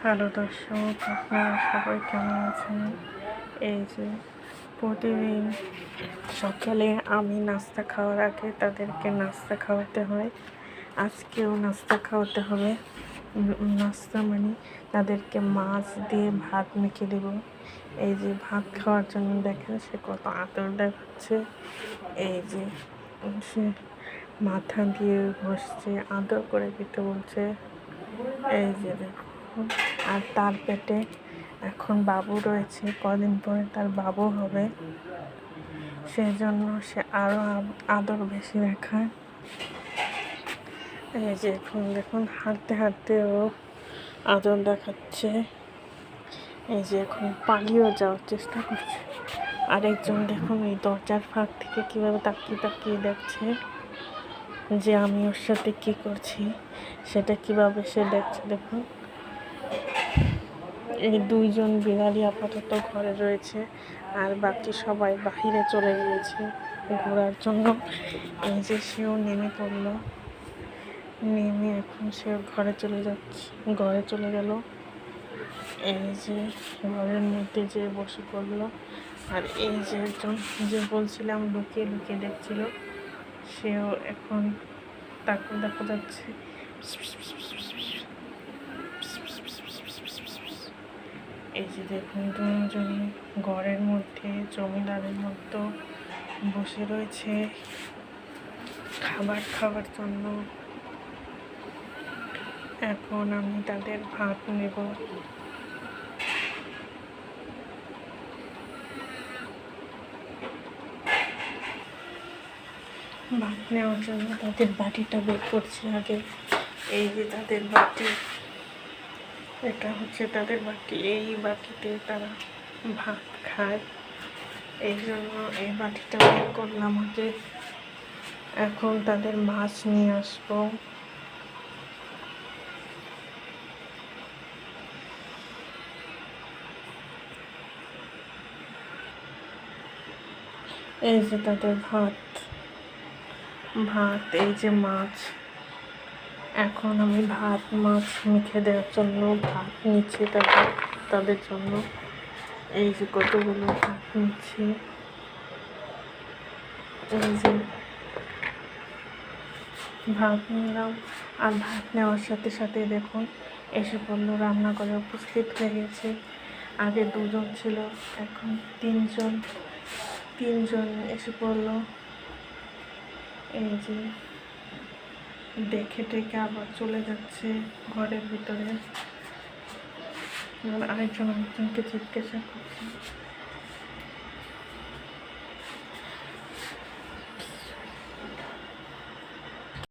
Hello দর্শক, আপনারা সবাই কেমন আছেন? এই যে প্রতিদিন সকালে আমি নাস্তা খাওয়ার আগে তাদেরকে নাস্তা খাওয়াতে হয়। আজকেও নাস্তা খাওয়াতে হবে। নাস্তা মানে তাদেরকে মাছ দিয়ে ভাত মেখে দেব। এই যে ভাত খাওয়ার জন্য দেখেন সে কত আদর দেখাচ্ছে। এই যে সে মাথা দিয়ে ঘষছে, আদর করে খেতে বলছে। এই যে দেখুন, আর তার পেটে এখন বাবু রয়েছে, কদিন পরে তার বাবু হবে, সেই জন্য সে আরো আদর বেশি দেখায়। এই যে এখন দেখুন হাঁটতে হাঁটতেও আদর দেখাচ্ছে। এই যে এখন পালিয়েও যাওয়ার চেষ্টা করছে। আরেকজন দেখুন এই দরজার ফাঁক থেকে কিভাবে তাকিয়ে তাকিয়ে দেখছে যে আমি ওর সাথে কি করছি, সেটা কিভাবে সে দেখছে। দেখুন, এই দুইজন বিড়ালি আপাতত ঘরে রয়েছে, আর বাকি সবাই বাহিরে চলে গিয়েছে ঘোরার জন্য। এই যে সেও নেমে পড়লো, নেমে এখন সে ঘরে চলে গেল। এই যে ঘরের মধ্যে যে বসে পড়লো। আর এই যে একজন যে বলছিলাম লুকিয়ে লুকিয়ে দেখছিল, সেও এখন তাকে দেখা যাচ্ছে। এই যে দেখুন দুজনে ঘরের মধ্যে জমিদারের মতো বসে রয়েছে খাবার খাওয়ার জন্য। এখন আমি তাদের ভাত নেব। ভাত নেওয়ার জন্য তাদের বাটিটা বের করছি আগে। এই যে তাদের বাটি, এটা হচ্ছে তাদের বাটি। এই বাটিতে তারা ভাত খায়, এই জন্য এই বাটিটা বের করলাম আগে। এখন তাদের মাছ নিয়ে আসবো। এই যে তাদের ভাত, এই যে মাছ। এখন আমি ভাত মাছ মেখে দেওয়ার জন্য ভাত নিচ্ছি তাদের জন্য। এই যে কতগুলো ভাত নিচ্ছি। এই যে ভাত নিলাম, আর ভাত নেওয়ার সাথে সাথে দেখুন এসে পড়লো, রান্না করে উপস্থিত হয়ে গেছে। আগে দুজন ছিল, এখন তিনজন এসে পড়লো। এই যে দেখে টেকে আবার চলে যাচ্ছে ঘরের ভিতরে। আরেকজনকে জিজ্ঞাসা করছে।